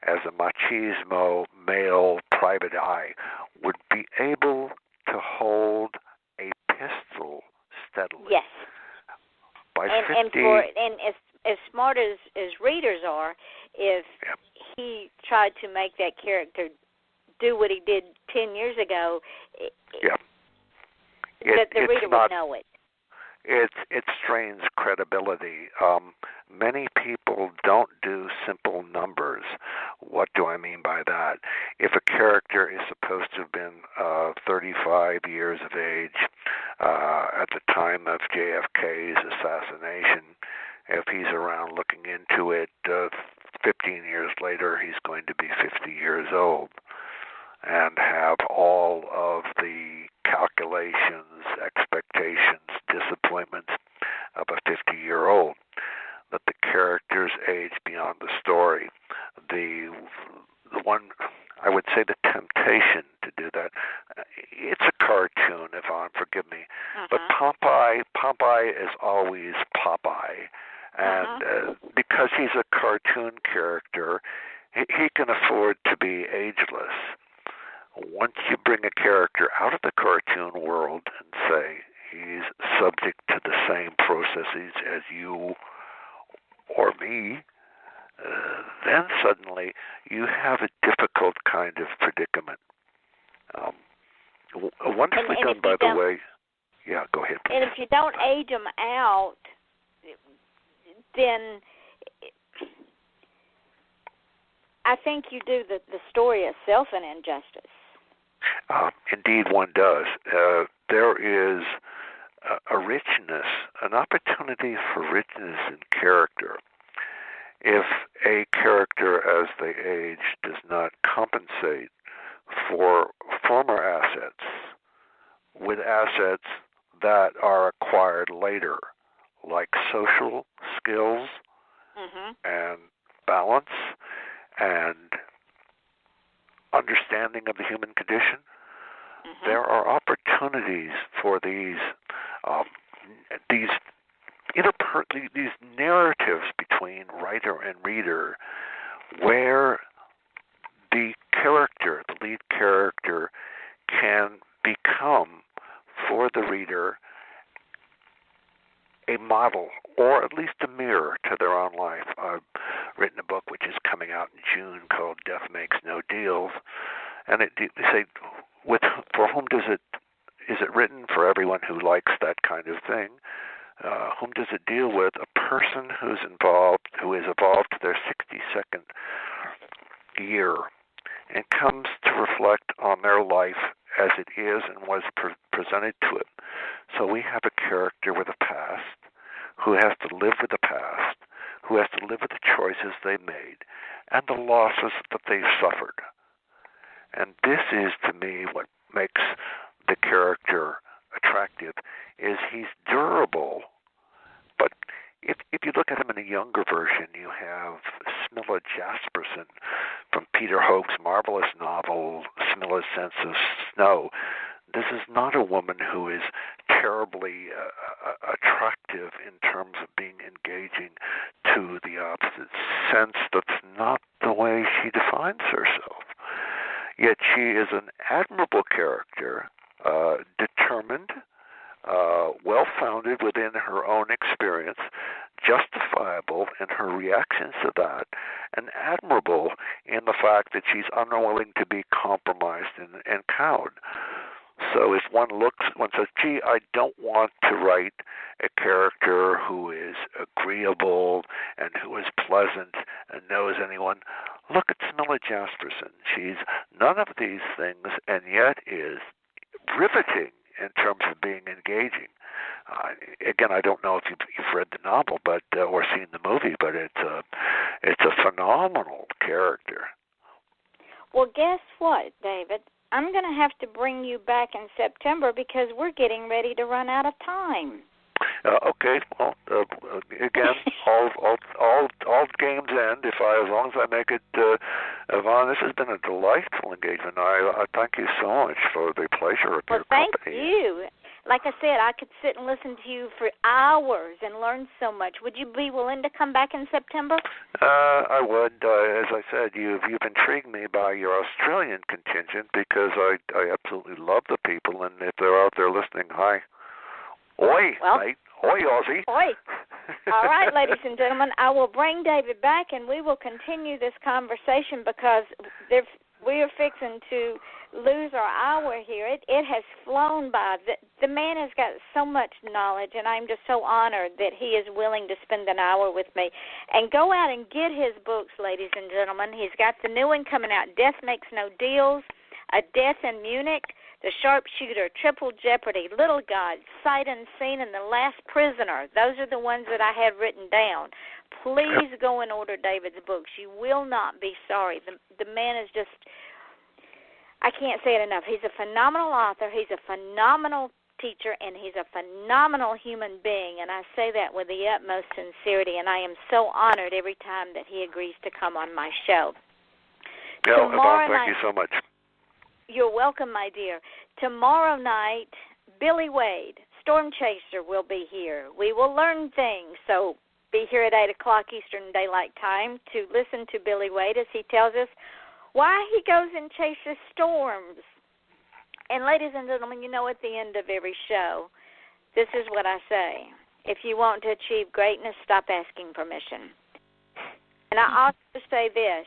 as a machismo male private eye, would be able to hold a pistol steadily. Yes. By 50, and as smart as readers are, if he tried to make that character do what he did 10 years ago, that the reader would know it. It strains credibility. Many people don't do simple numbers. What do I mean by that? If a character is supposed to have been 35 years of age at the time of JFK's assassination, if he's around looking into it 15 years later, he's going to be 50 years old and have all of the calculations, expectations, disappointments of a 50-year-old. That the characters age beyond the story. The one, I would say, the temptation to do that. It's a cartoon, Yvonne, forgive me, but Popeye is always Popeye, and because he's a cartoon character, he can afford to be ageless. Once you bring a character out of the cartoon world and say he's subject to the same processes as you or me, then suddenly you have a difficult kind of predicament. Wonderfully done, by the way. Yeah, go ahead, please. And if you don't age them out, then I think you do the story itself an injustice. Indeed, one does. richness, an opportunity for richness in character. If a character as they age does not compensate for former assets with assets that are acquired later, like social skills and balance and understanding of the human condition, there are opportunities for these narratives between writer and reader, where the lead character, can become for the reader a model, or at least a mirror to their own life. I've written a book which is coming out in June called Death Makes No Deals, and they say, for whom is it written? For everyone who likes that kind of thing. Whom does it deal with? A person who is evolved to their 62nd year and comes to reflect on their life as it is and was presented to it. So we have a character with a past who has to live with the past, who has to live with the choices they made and the losses that they've suffered. And this is, to me, what makes the character attractive, is he's durable. But if you look at him in a younger version, you have Smilla Jasperson from Peter Hoag's marvelous novel, Smilla's Sense of Snow. This is not a woman who is terribly attractive in terms of being engaging to the opposite sense. That's not the way she defines herself. Yet she is an admirable character, determined, well-founded within her own experience, justifiable in her reactions to that, and admirable in the fact that she's unwilling to be compromised and cowed. So if one says, gee, I don't want to write a character who is agreeable and who is pleasant and knows anyone, look at Smilla Jasperson. She's none of these things and yet is riveting in terms of being engaging. Again, I don't know if you've read the novel, or seen the movie, but it's a phenomenal character. Well, guess what, David? I'm going to have to bring you back in September because we're getting ready to run out of time. Okay. Well, again, all games end as long as I make it. Yvonne, this has been a delightful engagement. I thank you so much for the pleasure of your company. Well, thank you. Like I said, I could sit and listen to you for hours and learn so much. Would you be willing to come back in September? I would. As I said, you've intrigued me by your Australian contingent because I absolutely love the people, and if they're out there listening, hi. Oi, mate. Oi, Aussie. Oi. All right, ladies and gentlemen, I will bring David back, and we will continue this conversation because we are fixing to lose our hour here. It has flown by. The man has got so much knowledge, and I'm just so honored that he is willing to spend an hour with me. And go out and get his books, ladies and gentlemen. He's got the new one coming out, Death Makes No Deals, A Death in Munich, The Sharpshooter, Triple Jeopardy, Little God, Sight Unseen, and The Last Prisoner. Those are the ones that I had written down. Please go and order David's books. You will not be sorry. The man is just, I can't say it enough. He's a phenomenal author. He's a phenomenal teacher, and he's a phenomenal human being, and I say that with the utmost sincerity, and I am so honored every time that he agrees to come on my show. Yeah, Yvonne, thank you so much. You're welcome, my dear. Tomorrow night, Billy Wade, Storm Chaser, will be here. We will learn things, so be here at 8 o'clock Eastern Daylight Time to listen to Billy Wade as he tells us why he goes and chases storms. And ladies and gentlemen, you know at the end of every show, this is what I say. If you want to achieve greatness, stop asking permission. And I also say this,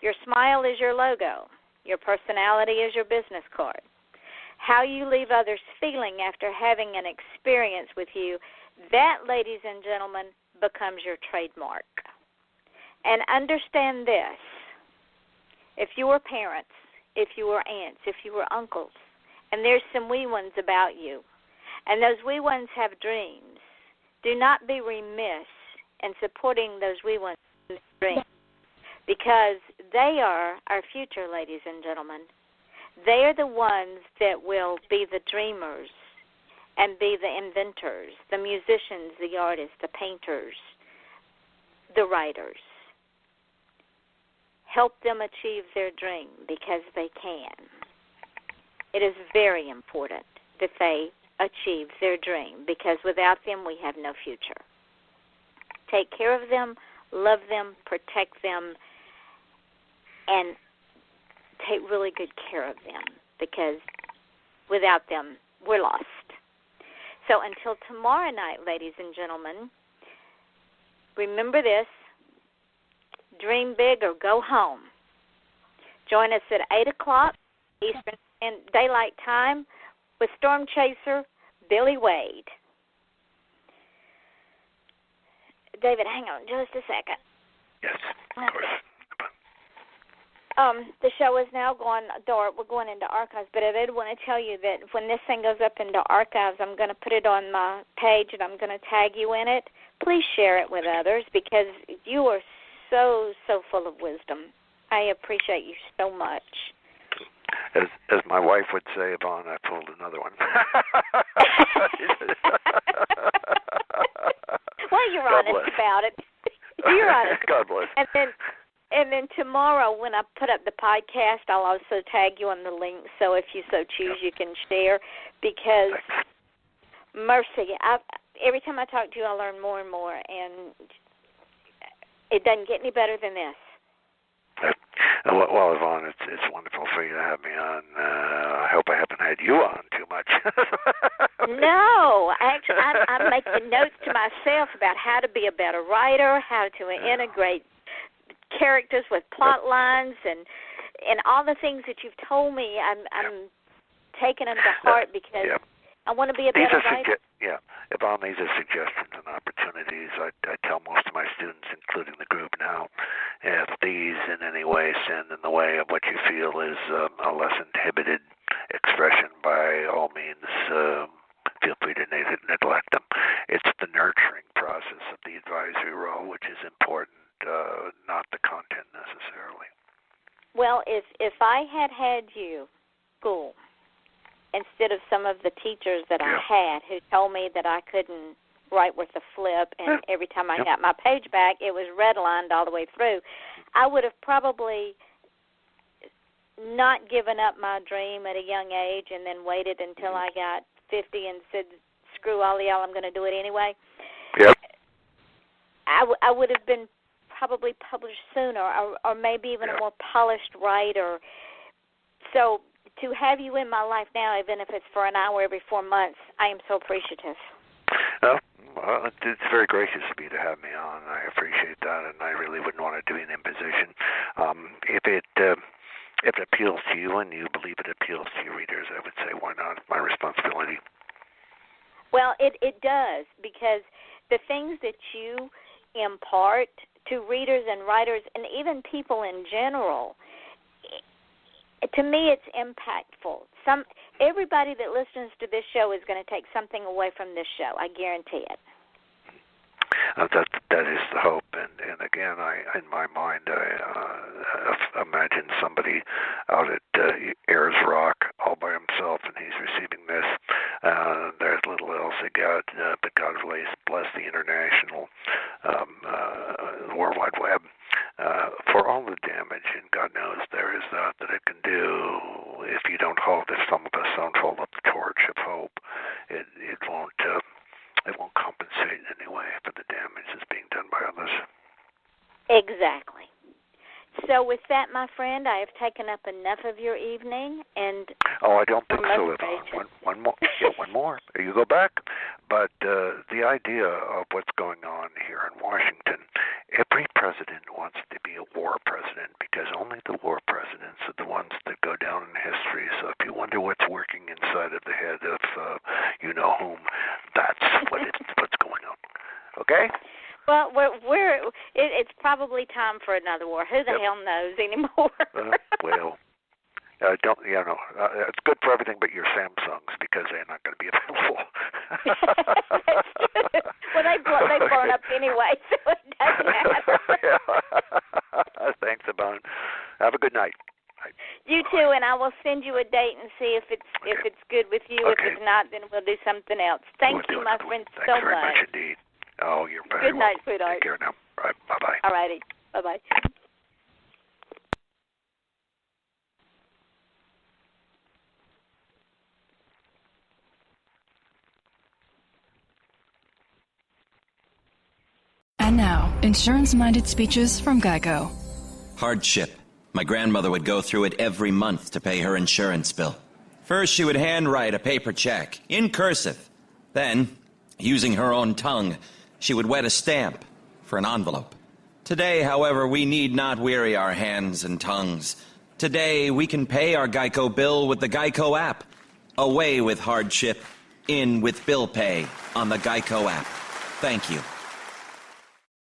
your smile is your logo. Your personality is your business card. How you leave others feeling after having an experience with you, that, ladies and gentlemen, becomes your trademark. And understand this. If you were parents, if you were aunts, if you were uncles, and there's some wee ones about you, And those wee ones have dreams. Do not be remiss in supporting those wee ones' dreams, because they are our future, ladies and gentlemen. They are the ones that will be the dreamers and be the inventors, the musicians, the artists, the painters, the writers. Help them achieve their dream, because they can. It is very important that they achieve their dream, because without them we have no future. Take care of them, love them, protect them, and take really good care of them, because without them we're lost. So until tomorrow night, ladies and gentlemen, remember this: dream big or go home. Join us at 8 o'clock Eastern Daylight Time with Storm Chaser Billy Wade. David, hang on just a second. Yes, of course. The show is now going dark. We're going into archives, but I did want to tell you that when this thing goes up into archives, I'm going to put it on my page, and I'm going to tag you in it. Please share it with others, because you are so full of wisdom. I appreciate you so much. As my wife would say, Yvonne, I pulled another one. Well, you're honest about it. You're honest. God bless. And then tomorrow, when I put up the podcast, I'll also tag you on the link, so if you so choose, you can share. Because, mercy, every time I talk to you, I learn more and more, and it doesn't get any better than this. Well, Yvonne, it's wonderful for you to have me on. I hope I haven't had you on too much. No, actually, I'm making notes to myself about how to be a better writer, how to integrate characters with plot lines, and all the things that you've told me. I'm taking them to heart, because I want to be a better writer. Yvonne, these are suggestions and opportunities. I tell most of my students, including the group now, if these in any way stand in the way of what you feel is a less inhibited expression, by all means, feel free to neglect them. It's the nurturing process of the advisory role which is important, not the content necessarily. Well, if I had you school instead of some of the teachers that I had who told me that I couldn't write with a flip, and every time I got my page back, it was redlined all the way through, I would have probably not given up my dream at a young age and then waited until I got 50 and said, screw all y'all, I'm going to do it anyway. Yep. I would have been probably published sooner, or maybe even a more polished writer. So to have you in my life now, even if it's for an hour every 4 months, I am so appreciative. Well, it's very gracious of you to have me on. I appreciate that, and I really wouldn't want to do an imposition. If it appeals to you and you believe it appeals to your readers, I would say, why not? It's my responsibility. Well, it does, because the things that you impart to readers and writers and even people in general, to me it's impactful. Everybody that listens to this show is going to take something away from this show. I guarantee it. That is the hope, and again, in my mind, I imagine somebody out at Ayers Rock all by himself, and he's receiving this. There's little else he got, but God bless the international World Wide Web for all the damage, and God knows there is that it can do if you don't hold. If some of us don't hold up the torch of hope, it won't. It won't compensate in any way for the damage that's being done by others. Exactly. So with that, my friend, I have taken up enough of your evening. And I don't think so, Yvonne. One more. Yeah, one more. You go back. But the idea of what's going on here in Washington, every president wants to be a war president, because only the war presidents are the ones that go down in history. So if you wonder what's working inside of the head of you-know-whom, that's what's going on. Okay? Well, it's probably time for another war. Who the hell knows anymore? It's good for everything but your Samsungs, because they're not going to be available. Well, they burn up anyway, so it doesn't matter. Thanks, Yvonne. Have a good night. You too, and I will send you a date and see if it's good with you. Okay. If it's not, then we'll do something else. Thank you, my friend, so Thanks very much. much indeed. Oh, you're very Good night, welcome. sweetheart. Take care now. All right, bye-bye. All righty. Bye-bye. And now, insurance-minded speeches from Geico. Hardship. My grandmother would go through it every month to pay her insurance bill. First, she would handwrite a paper check, in cursive. Then, using her own tongue, she would wet a stamp for an envelope. Today, however, we need not weary our hands and tongues. Today, we can pay our Geico bill with the Geico app. Away with hardship, in with bill pay on the Geico app. Thank you.